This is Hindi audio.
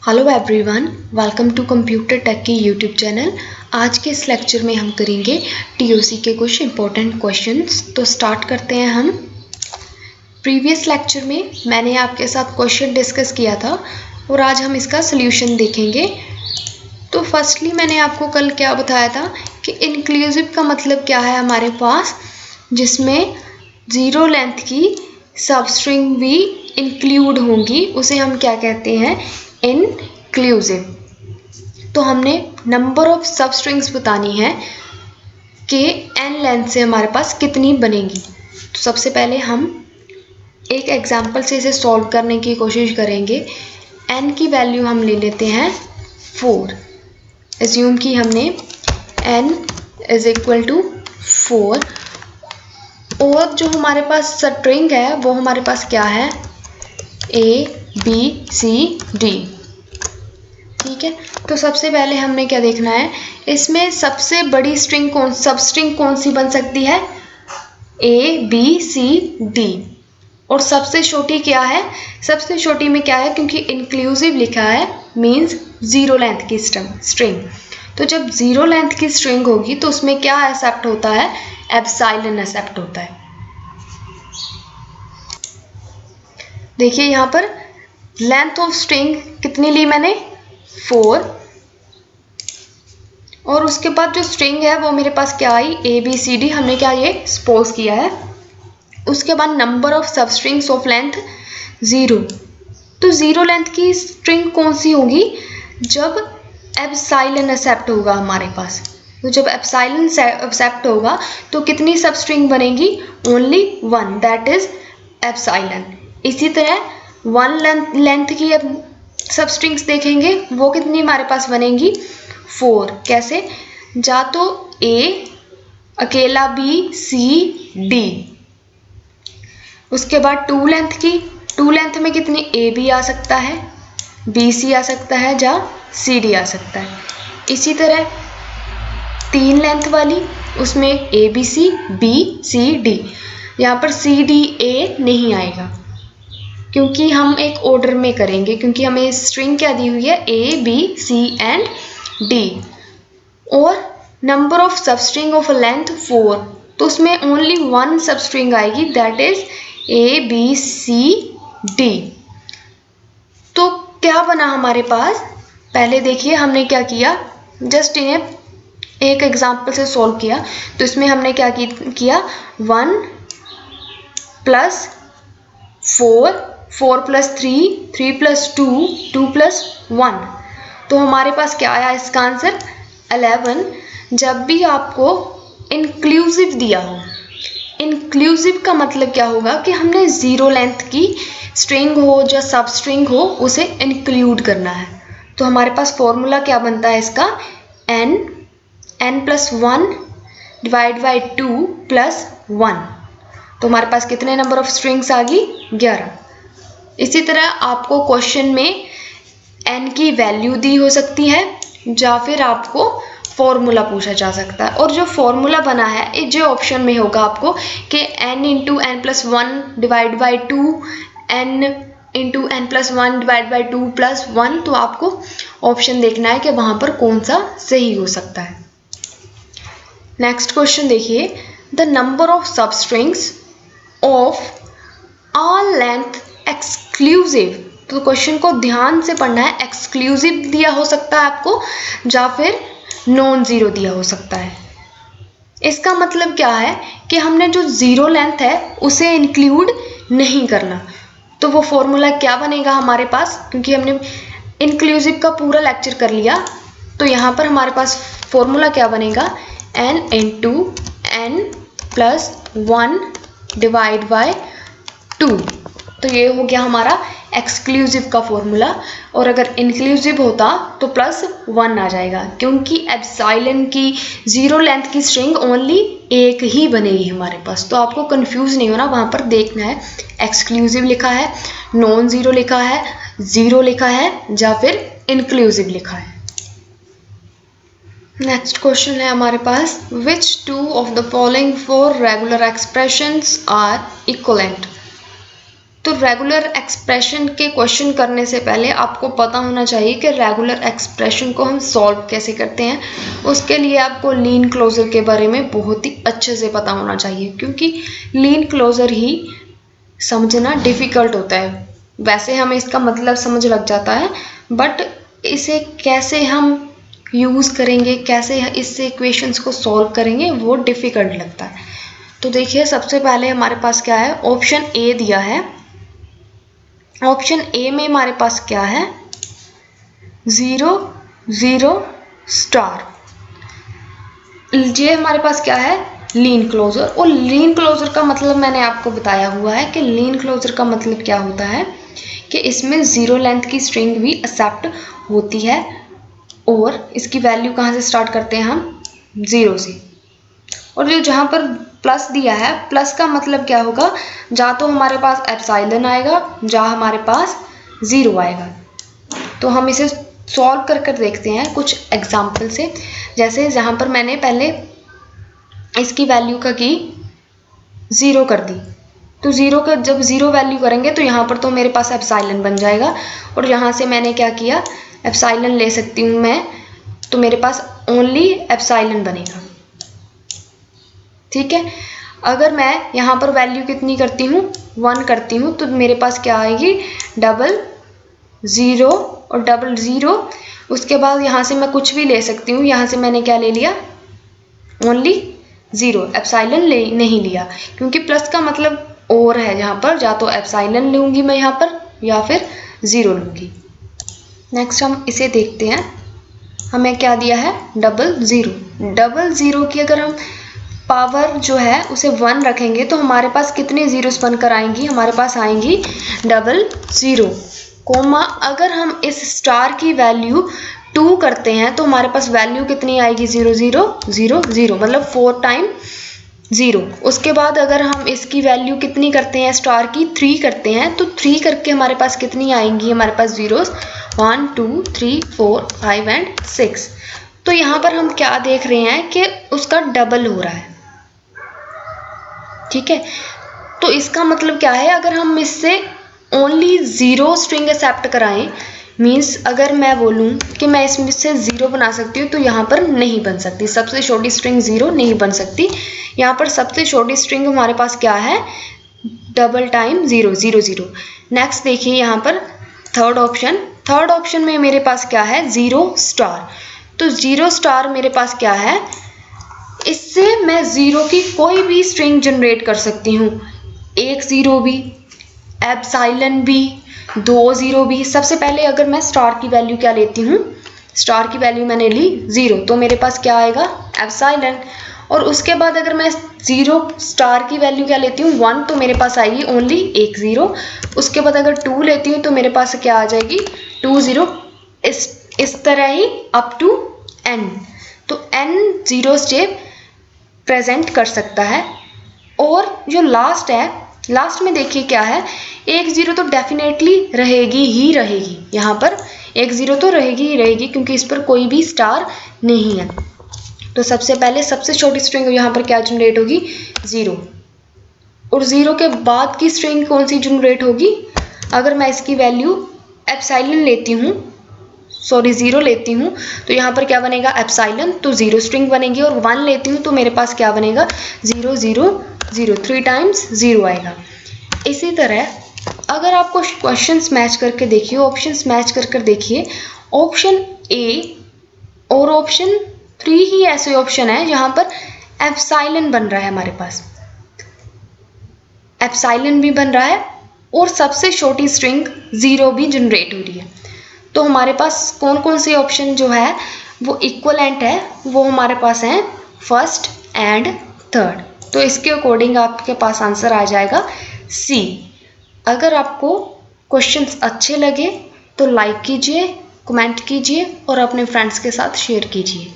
Hello everyone, welcome to computer tech की यूट्यूब चैनल। आज के इस लेक्चर में हम करेंगे टीओसी के कुछ इम्पोर्टेंट क्वेश्चंस। तो स्टार्ट करते हैं हम। प्रीवियस लेक्चर में मैंने आपके साथ क्वेश्चन डिस्कस किया था और आज हम इसका सल्यूशन देखेंगे। तो फर्स्टली मैंने आपको कल क्या बताया था कि इंक्लूसिव का मतलब क्या है हमारे पास, जिसमें ज़ीरो लेंथ की सबस्ट्रिंग भी इंक्लूड होंगी, उसे हम क्या कहते हैं, इंक्लूसिव। तो हमने नंबर ऑफ सबस्ट्रिंग्स बतानी है कि n लेंथ से हमारे पास कितनी बनेगी। तो सबसे पहले हम एक एग्जांपल से इसे सॉल्व करने की कोशिश करेंगे। n की वैल्यू हम ले लेते हैं 4। एज्यूम कि हमने n इज इक्वल टू 4 और जो हमारे पास स्ट्रिंग है वो हमारे पास क्या है, ABCD। ठीक है, तो सबसे पहले हमने क्या देखना है, इसमें सबसे बड़ी सबस्ट्रिंग कौन सी बन सकती है, ABCD। और सबसे छोटी क्या है, सबसे छोटी में क्या है, क्योंकि इंक्लूसिव लिखा है मींस जीरो लेंथ की स्ट्रिंग। तो जब जीरो लेंथ की स्ट्रिंग होगी तो उसमें क्या एक्सेप्ट होता है, एप्सिलॉन एक्सेप्ट होता है। देखिए यहाँ पर लेंथ ऑफ स्ट्रिंग कितनी ली मैंने, 4, और उसके बाद जो स्ट्रिंग है वो मेरे पास क्या आई, ABCD। हमने क्या ये सपोज किया है। उसके बाद नंबर ऑफ सब स्ट्रिंग्स ऑफ लेंथ 0। तो जीरो लेंथ की स्ट्रिंग कौन सी होगी, जब एप्सिलॉन एक्सेप्ट होगा हमारे पास। तो जब एप्सिलॉन एक्सेप्ट होगा तो कितनी सब स्ट्रिंग बनेगी, ओनली 1, दैट इज एप्सिलॉन। इसी तरह 1 लेंथ की अब सब स्ट्रिंग्स देखेंगे, वो कितनी हमारे पास बनेंगी, 4। कैसे, जा तो A अकेला, B C D। उसके बाद 2 लेंथ की, 2 लेंथ में कितनी, AB आ सकता है, BC आ सकता है, जा CD आ सकता है। इसी तरह 3 लेंथ वाली, उसमें ABC BCD। यहाँ पर CDA नहीं आएगा क्योंकि हम एक ऑर्डर में करेंगे, क्योंकि हमें स्ट्रिंग क्या दी हुई है, ABC and D। और number of substring of length 4, तो उसमें ओनली 1 सबस्ट्रिंग आएगी, दैट इज ABCD। तो क्या बना हमारे पास, पहले देखिए हमने क्या किया, जस्ट इन्हें एक एग्जांपल से सॉल्व किया। तो इसमें हमने क्या किया, 1 प्लस 4, 4 प्लस 3, 3 प्लस 2, 2 प्लस 1। तो हमारे पास क्या आया इसका आंसर, 11। जब भी आपको इंक्लूसिव दिया हो, इंक्लूसिव का मतलब क्या होगा कि हमने जीरो लेंथ की स्ट्रिंग हो या सब स्ट्रिंग हो उसे इंक्लूड करना है। तो हमारे पास फॉर्मूला क्या बनता है इसका, n plus 1 divide by 2 plus 1। तो हमारे पास कितने नंबर ऑफ स्ट्रिंग्स आ गई, 11। इसी तरह आपको क्वेश्चन में n की वैल्यू दी हो सकती है या फिर आपको फॉर्मूला पूछा जा सकता है। और जो फॉर्मूला बना है जो ऑप्शन में होगा आपको कि n into n plus 1 divide by 2, n into n plus 1 divide by 2 plus 1। तो आपको ऑप्शन देखना है कि वहाँ पर कौन सा सही हो सकता है। नेक्स्ट क्वेश्चन देखिए, the number of substrings of all length exclusive. तो क्वेश्चन को ध्यान से पढ़ना है, एक्सक्लूसिव दिया हो सकता है आपको या फिर नॉन जीरो दिया हो सकता है। इसका मतलब क्या है कि हमने जो जीरो लेंथ है उसे इंक्लूड नहीं करना। तो वो फॉर्मूला क्या बनेगा हमारे पास, क्योंकि हमने इंक्लूसिव का पूरा लेक्चर कर लिया, तो यहाँ पर हमारे पास फॉर्मूला क्या बनेगा, n into n plus 1 divide by 2। तो ये हो गया हमारा एक्सक्लूसिव का फॉर्मूला। और अगर इंक्लूसिव होता तो प्लस 1 आ जाएगा, क्योंकि एप्सिलॉन की जीरो लेंथ की स्ट्रिंग ओनली एक ही बनेगी हमारे पास। तो आपको कंफ्यूज नहीं होना, वहाँ पर देखना है एक्सक्लूसिव लिखा है, नॉन जीरो लिखा है, जीरो लिखा है या फिर इंक्लूसिव लिखा है। नेक्स्ट क्वेश्चन है हमारे पास, which two of the following 4 regular expressions are equivalent. तो रेगुलर एक्सप्रेशन के क्वेश्चन करने से पहले आपको पता होना चाहिए कि रेगुलर एक्सप्रेशन को हम सॉल्व कैसे करते हैं। उसके लिए आपको लीन क्लोजर के बारे में बहुत ही अच्छे से पता होना चाहिए, क्योंकि लीन क्लोजर ही समझना डिफ़िकल्ट होता है। वैसे हमें इसका मतलब समझ लग जाता है, बट इसे कैसे हम यूज़ करेंगे, कैसे इससे इक्वेशंस को सॉल्व करेंगे, वो डिफ़िकल्ट लगता है। तो देखिए सबसे पहले हमारे पास क्या है, ऑप्शन ए दिया है। ऑप्शन ए में हमारे पास क्या है, 0 0 स्टार। ये हमारे पास क्या है, लीन क्लोजर। और लीन क्लोजर का मतलब मैंने आपको बताया हुआ है कि लीन क्लोजर का मतलब क्या होता है कि इसमें 0 लेंथ की स्ट्रिंग भी एक्सेप्ट होती है, और इसकी वैल्यू कहाँ से स्टार्ट करते हैं हम, 0 से। और जो जहाँ पर प्लस दिया है, प्लस का मतलब क्या होगा, जहाँ तो हमारे पास एप्सिलॉन आएगा, जहाँ हमारे पास 0 आएगा। तो हम इसे सॉल्व कर कर देखते हैं कुछ एग्जाम्पल से। जैसे जहाँ पर मैंने पहले इसकी वैल्यू का की 0 कर दी, तो 0 का जब 0 वैल्यू करेंगे तो यहाँ पर तो मेरे पास एप्सिलॉन बन जाएगा, और यहाँ से मैंने क्या किया, एप्सिलॉन ले सकती हूँ मैं, तो मेरे पास ओनली एप्सिलॉन बनेगा। ठीक है, अगर मैं यहाँ पर वैल्यू कितनी करती हूँ, 1 करती हूँ, तो मेरे पास क्या आएगी, 0 और 0। उसके बाद यहाँ से मैं कुछ भी ले सकती हूँ, यहाँ से मैंने क्या ले लिया, ओनली 0, एप्सिलॉन नहीं लिया, क्योंकि प्लस का मतलब और है, जहाँ पर या तो एप्सिलॉन लूँगी मैं यहाँ पर, या फिर 0 लूँगी। नेक्स्ट हम इसे देखते हैं, हमें क्या दिया है, 0 की अगर हम पावर जो है उसे 1 रखेंगे तो हमारे पास कितने जीरोस बनकर आएंगी, हमारे पास आएंगी 00, कोमा अगर हम इस स्टार की वैल्यू 2 करते हैं तो हमारे पास वैल्यू कितनी आएगी, 0 0 0 0, मतलब 4 टाइम 0। उसके बाद अगर हम इसकी वैल्यू कितनी करते हैं, स्टार की 3 करते हैं, तो 3 करके हमारे पास कितनी आएंगी, हमारे पास जीरोस 1 2 3 4 5 एंड 6। तो यहाँ पर हम क्या देख रहे हैं कि उसका डबल हो रहा है। ठीक है, तो इसका मतलब क्या है, अगर हम इससे ओनली 0 स्ट्रिंग एक्सेप्ट कराएं, मीन्स अगर मैं बोलूं कि मैं इसमें से 0 बना सकती हूँ, तो यहाँ पर नहीं बन सकती, सबसे छोटी स्ट्रिंग 0 नहीं बन सकती। यहाँ पर सबसे छोटी स्ट्रिंग हमारे पास क्या है, डबल टाइम 0 0 0। नेक्स्ट देखिए यहाँ पर थर्ड ऑप्शन में मेरे पास क्या है, 0 स्टार। तो 0 स्टार मेरे पास क्या है, इससे मैं 0 की कोई भी स्ट्रिंग जनरेट कर सकती हूँ, 1 0 भी, एप्सिलॉन भी, 2 0 भी। सबसे पहले अगर मैं स्टार की वैल्यू क्या लेती हूँ, स्टार की वैल्यू मैंने ली 0, तो मेरे पास क्या आएगा, एप्सिलॉन। और उसके बाद अगर मैं 0 स्टार की वैल्यू क्या लेती हूँ, 1, तो मेरे पास आएगी ओनली 1 0। उसके बाद अगर 2 लेती हूँ तो मेरे पास क्या आ जाएगी, 2 0। इस तरह ही अप टू n। तो n 0 स्टेप प्रेजेंट कर सकता है। और जो लास्ट है, लास्ट में देखिए क्या है, 1 0 तो डेफिनेटली रहेगी ही रहेगी, यहाँ पर 1 0 तो रहेगी ही रहेगी, क्योंकि इस पर कोई भी स्टार नहीं है। तो सबसे पहले सबसे छोटी स्ट्रिंग यहाँ पर क्या जनरेट होगी, 0। और 0 के बाद की स्ट्रिंग कौन सी जनरेट होगी, अगर मैं इसकी वैल्यू एप्सिलॉन लेती हूँ, 0 लेती हूँ, तो यहाँ पर क्या बनेगा, एप्सिलॉन, तो 0 स्ट्रिंग बनेगी। और 1 लेती हूँ तो मेरे पास क्या बनेगा, 0 0 0, 3 टाइम्स 0 आएगा। इसी तरह अगर आपको क्वेश्चंस मैच करके देखिए, ऑप्शंस मैच कर कर देखिए, ऑप्शन ए और ऑप्शन 3 ही ऐसे ऑप्शन है जहाँ पर एप्सिलॉन बन रहा है, हमारे पास एप्सिलॉन भी बन रहा है, और सबसे छोटी स्ट्रिंग 0 भी जनरेट हो रही है। तो हमारे पास कौन कौन से ऑप्शन जो है वो इक्वलेंट है, वो हमारे पास हैं फर्स्ट एंड थर्ड। तो इसके अकॉर्डिंग आपके पास आंसर आ जाएगा सी। अगर आपको क्वेश्चंस अच्छे लगे तो लाइक कीजिए, कमेंट कीजिए और अपने फ्रेंड्स के साथ शेयर कीजिए।